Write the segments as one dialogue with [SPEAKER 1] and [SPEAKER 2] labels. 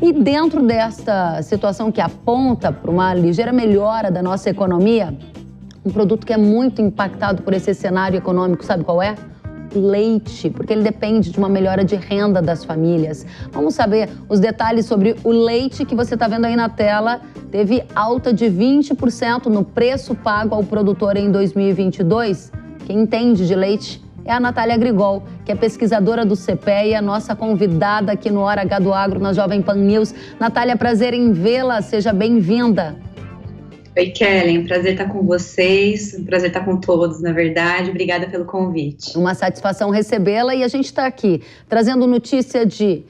[SPEAKER 1] E dentro desta situação que aponta para uma ligeira melhora da nossa economia, um produto que é muito impactado por esse cenário econômico, sabe qual é? Leite, porque ele depende de uma melhora de renda das famílias. Vamos saber os detalhes sobre o leite que você está vendo aí na tela. Teve alta de 20% no preço pago ao produtor em 2022. Quem entende de leite é a Natália Grigol, que é pesquisadora do CPE e a nossa convidada aqui no Hora H do Agro, na Jovem Pan News. Natália, prazer em vê-la, seja bem-vinda.
[SPEAKER 2] Oi, Kellen, prazer estar com vocês, prazer estar com todos, na verdade. Obrigada pelo convite.
[SPEAKER 1] Uma satisfação recebê-la e a gente está aqui trazendo notícia de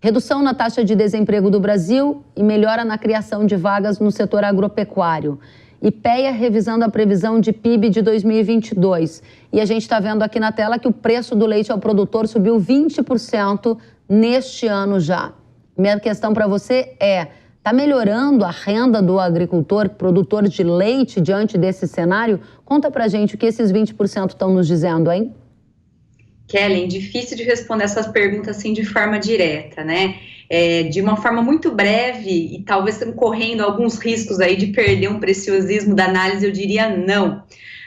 [SPEAKER 1] redução na taxa de desemprego do Brasil e melhora na criação de vagas no setor agropecuário. IPEA revisando a previsão de PIB de 2022. E a gente está vendo aqui na tela que o preço do leite ao produtor subiu 20% neste ano já. Minha questão para você é: está melhorando a renda do agricultor, produtor de leite, diante desse cenário? Conta pra gente o que esses 20% estão nos dizendo, hein?
[SPEAKER 2] Kellen, difícil de responder essas perguntas assim de forma direta, né? De uma forma muito breve e talvez correndo alguns riscos aí de perder um preciosismo da análise, eu diria não.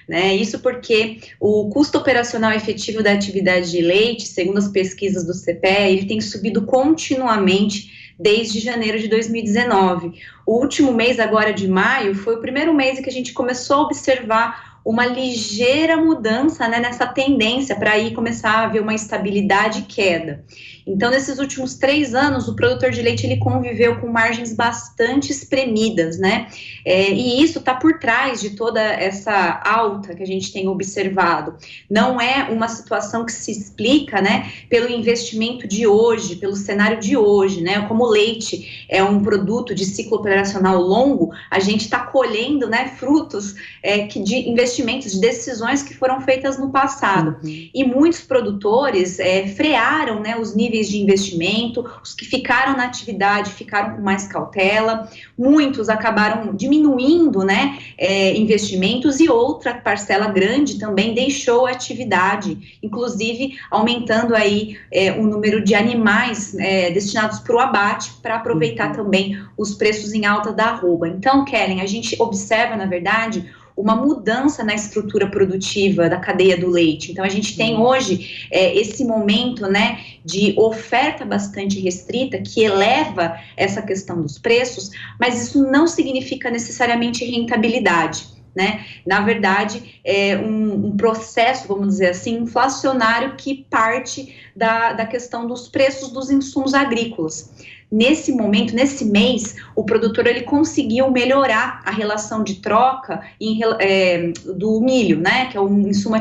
[SPEAKER 2] Né? Isso porque o custo operacional efetivo da atividade de leite, segundo as pesquisas do CPE, ele tem subido continuamente desde janeiro de 2019. O último mês, agora de maio, foi o primeiro mês em que a gente começou a observar uma ligeira mudança, né, nessa tendência para aí começar a haver uma estabilidade e queda. Então, nesses últimos 3 anos, o produtor de leite ele conviveu com margens bastante espremidas, né? E isso está por trás de toda essa alta que a gente tem observado. Não é uma situação que se explica, né, pelo investimento de hoje, pelo cenário de hoje, né? Como o leite é um produto de ciclo operacional longo, a gente está colhendo, né, frutos de investimentos, de decisões que foram feitas no passado. E muitos produtores frearam, né, os níveis de investimento, os que ficaram na atividade ficaram com mais cautela, muitos acabaram diminuindo, né, investimentos, e outra parcela grande também deixou a atividade, inclusive aumentando aí o número de animais destinados para o abate, para aproveitar também os preços em alta da arroba. Então, Kellen, a gente observa, na verdade, uma mudança na estrutura produtiva da cadeia do leite. Então, a gente tem hoje esse momento, né, de oferta bastante restrita, que eleva essa questão dos preços, mas isso não significa necessariamente rentabilidade, né? Na verdade, é um processo, vamos dizer assim, inflacionário que parte da questão dos preços dos insumos agrícolas. Nesse momento, nesse mês, o produtor ele conseguiu melhorar a relação de troca do milho, né, que é um insumo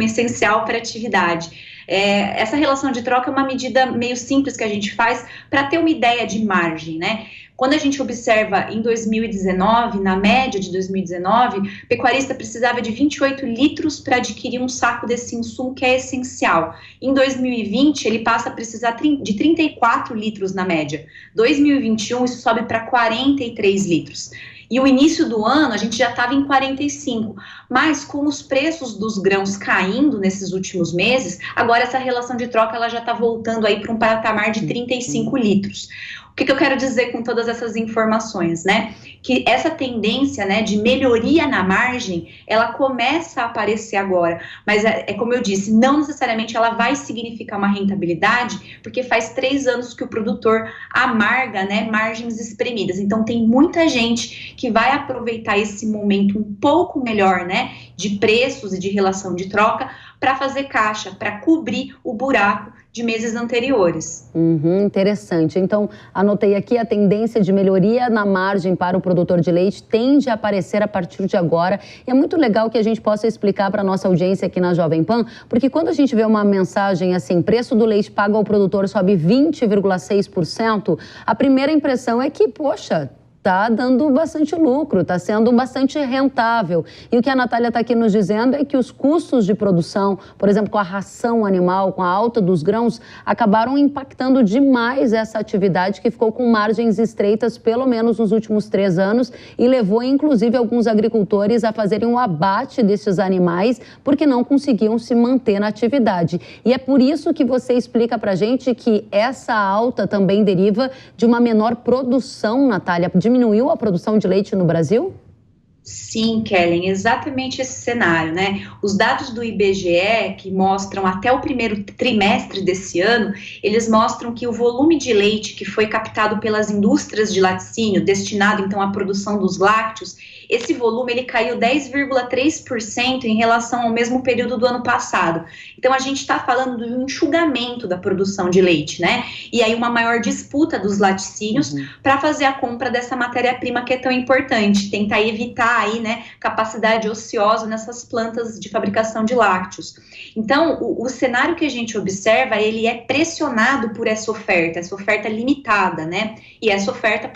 [SPEAKER 2] essencial para a atividade. Essa relação de troca é uma medida meio simples que a gente faz para ter uma ideia de margem, né? Quando a gente observa em 2019, na média de 2019, o pecuarista precisava de 28 litros para adquirir um saco desse insumo que é essencial. Em 2020, ele passa a precisar de 34 litros na média. 2021, isso sobe para 43 litros. E o início do ano, a gente já estava em 45, mas com os preços dos grãos caindo nesses últimos meses, agora essa relação de troca ela já está voltando aí para um patamar de 35 litros. O que eu quero dizer com todas essas informações, né? Que essa tendência, né, de melhoria na margem, ela começa a aparecer agora, mas como eu disse, não necessariamente ela vai significar uma rentabilidade, porque faz 3 anos que o produtor amarga, né, margens espremidas. Então tem muita gente que vai aproveitar esse momento um pouco melhor, né, de preços e de relação de troca, para fazer caixa, para cobrir o buraco de meses anteriores.
[SPEAKER 1] Interessante. Então, anotei aqui, a tendência de melhoria na margem para o produtor de leite tende a aparecer a partir de agora. E é muito legal que a gente possa explicar para a nossa audiência aqui na Jovem Pan, porque quando a gente vê uma mensagem assim, preço do leite pago ao produtor sobe 20,6%, a primeira impressão é que, poxa, está dando bastante lucro, está sendo bastante rentável. E o que a Natália está aqui nos dizendo é que os custos de produção, por exemplo, com a ração animal, com a alta dos grãos, acabaram impactando demais essa atividade que ficou com margens estreitas, pelo menos nos últimos 3 anos, e levou, inclusive, alguns agricultores a fazerem um abate desses animais porque não conseguiam se manter na atividade. E é por isso que você explica para a gente que essa alta também deriva de uma menor produção, Natália. Diminuiu a produção de leite no Brasil?
[SPEAKER 2] Sim, Kellen, exatamente esse cenário, né? Os dados do IBGE, que mostram até o primeiro trimestre desse ano, eles mostram que o volume de leite que foi captado pelas indústrias de laticínio, destinado então à produção dos lácteos, esse volume ele caiu 10,3% em relação ao mesmo período do ano passado. Então, a gente está falando de um enxugamento da produção de leite, né? E aí uma maior disputa dos laticínios para fazer a compra dessa matéria-prima que é tão importante, tentar evitar aí, né, capacidade ociosa nessas plantas de fabricação de lácteos. Então, o cenário que a gente observa, ele é pressionado por essa oferta limitada, né? E essa oferta,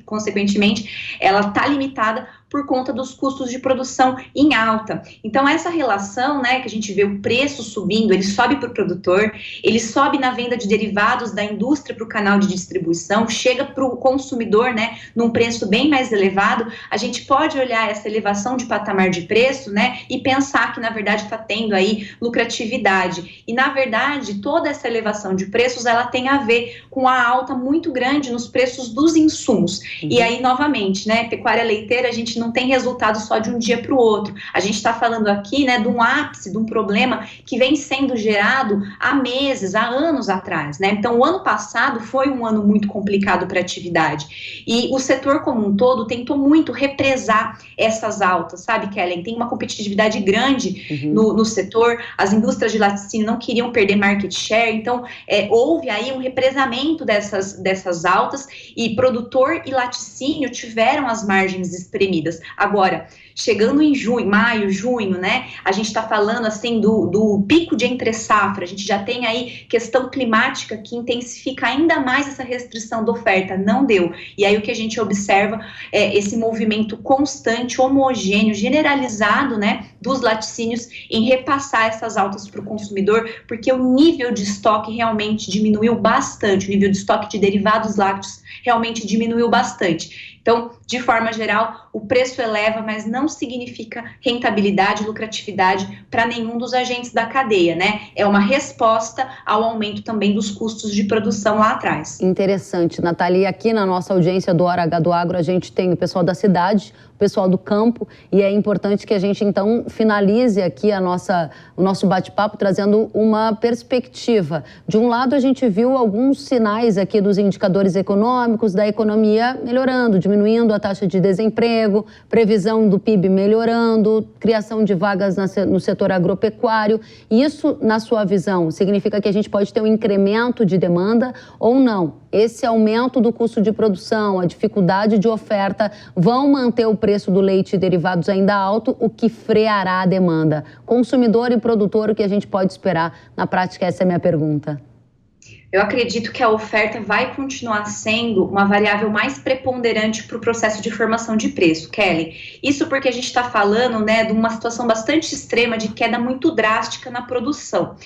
[SPEAKER 2] consequentemente, ela está limitada por conta dos custos de produção em alta. Então, essa relação, né, que a gente vê o preço subindo, ele sobe para o produtor, ele sobe na venda de derivados da indústria para o canal de distribuição, chega para o consumidor, né, num preço bem mais elevado. A gente pode olhar essa elevação de patamar de preço, né, e pensar que, na verdade, está tendo aí lucratividade. E, na verdade, toda essa elevação de preços, ela tem a ver com a alta muito grande nos preços dos insumos. E aí, novamente, né, pecuária leiteira, a gente não tem resultado só de um dia para o outro. A gente está falando aqui, né, de um ápice, de um problema que vem sendo gerado há meses, há anos atrás, né? Então, o ano passado foi um ano muito complicado para a atividade. E o setor como um todo tentou muito represar essas altas, sabe, Kellen? Tem uma competitividade grande no setor, as indústrias de laticínio não queriam perder market share, então houve aí um represamento dessas altas e produtor e laticínio tiveram as margens espremidas. Agora, chegando em maio, junho, né, a gente está falando assim do pico de entre-safra, a gente já tem aí questão climática que intensifica ainda mais essa restrição da oferta, não deu. E aí o que a gente observa é esse movimento constante, homogêneo, generalizado, né, dos laticínios em repassar essas altas para o consumidor, porque o nível de estoque realmente diminuiu bastante, o nível de estoque de derivados lácteos realmente diminuiu bastante. Então, de forma geral, o preço eleva, mas não significa rentabilidade, lucratividade para nenhum dos agentes da cadeia, né? É uma resposta ao aumento também dos custos de produção lá atrás.
[SPEAKER 1] Interessante, Natália. E aqui na nossa audiência do Hora H do Agro, a gente tem o pessoal da cidade, o pessoal do campo, e é importante que a gente, então, finalize aqui o nosso bate-papo trazendo uma perspectiva. De um lado, a gente viu alguns sinais aqui dos indicadores econômicos, da economia melhorando, diminuindo a taxa de desemprego, previsão do PIB melhorando, criação de vagas no setor agropecuário. Isso, na sua visão, significa que a gente pode ter um incremento de demanda ou não? Esse aumento do custo de produção, a dificuldade de oferta, vão manter o preço do leite e derivados ainda alto, o que freará a demanda. Consumidor e produtor, o que a gente pode esperar? Na prática, essa é a minha pergunta.
[SPEAKER 2] Eu acredito que a oferta vai continuar sendo uma variável mais preponderante para o processo de formação de preço, Kelly. Isso porque a gente está falando, né, de uma situação bastante extrema de queda muito drástica na produção.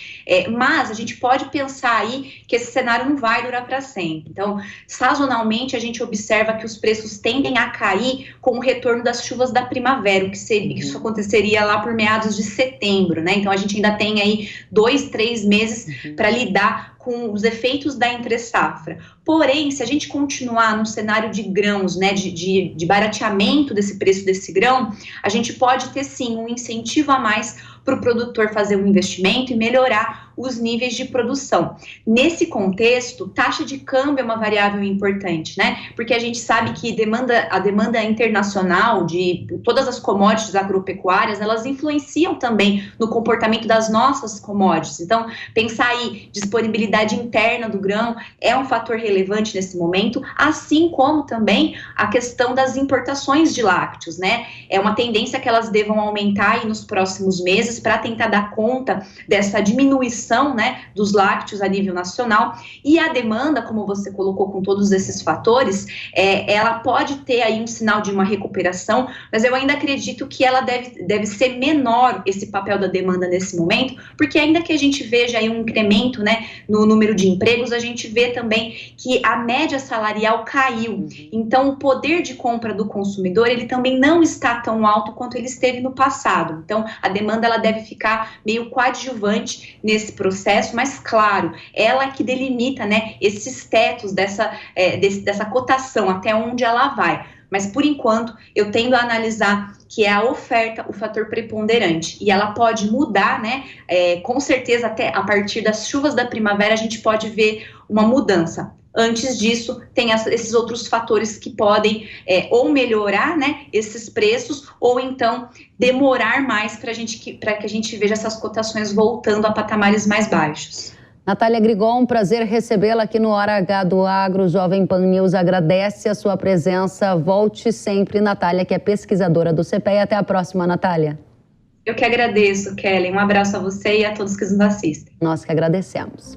[SPEAKER 2] Mas a gente pode pensar aí que esse cenário não vai durar para sempre. Então, sazonalmente, a gente observa que os preços tendem a cair com o retorno das chuvas da primavera, o que isso aconteceria lá por meados de setembro, né? Então, a gente ainda tem aí 2, 3 meses para lidar com os efeitos da entre-safra. Porém, se a gente continuar num cenário de grãos, né, de barateamento desse preço desse grão, a gente pode ter sim um incentivo a mais para o produtor fazer um investimento e melhorar os níveis de produção. Nesse contexto, taxa de câmbio é uma variável importante, né? Porque a gente sabe que a demanda internacional de todas as commodities agropecuárias, elas influenciam também no comportamento das nossas commodities. Então, pensar aí, disponibilidade interna do grão é um fator relevante nesse momento, assim como também a questão das importações de lácteos, né? É uma tendência que elas devam aumentar aí nos próximos meses para tentar dar conta dessa diminuição produção, né, dos lácteos a nível nacional, e a demanda, como você colocou, com todos esses fatores, ela pode ter aí um sinal de uma recuperação, mas eu ainda acredito que ela deve ser menor, esse papel da demanda nesse momento, porque ainda que a gente veja aí um incremento, né, no número de empregos, a gente vê também que a média salarial caiu. Então, o poder de compra do consumidor, ele também não está tão alto quanto ele esteve no passado. Então, a demanda, ela deve ficar meio coadjuvante nesse processo, mas, claro, ela é que delimita, né, esses tetos dessa cotação, até onde ela vai. Mas, por enquanto, eu tendo a analisar que é a oferta o fator preponderante. E ela pode mudar, né? Com certeza, até a partir das chuvas da primavera, a gente pode ver uma mudança. Antes disso, tem esses outros fatores que podem ou melhorar, né, esses preços, ou então demorar mais para que a gente veja essas cotações voltando a patamares mais baixos.
[SPEAKER 1] Natália Grigon, um prazer recebê-la aqui no Hora H do Agro. Jovem Pan News agradece a sua presença. Volte sempre, Natália, que é pesquisadora do CPEA. Até a próxima, Natália.
[SPEAKER 2] Eu que agradeço, Kelly. Um abraço a você e a todos que nos assistem.
[SPEAKER 1] Nós que agradecemos.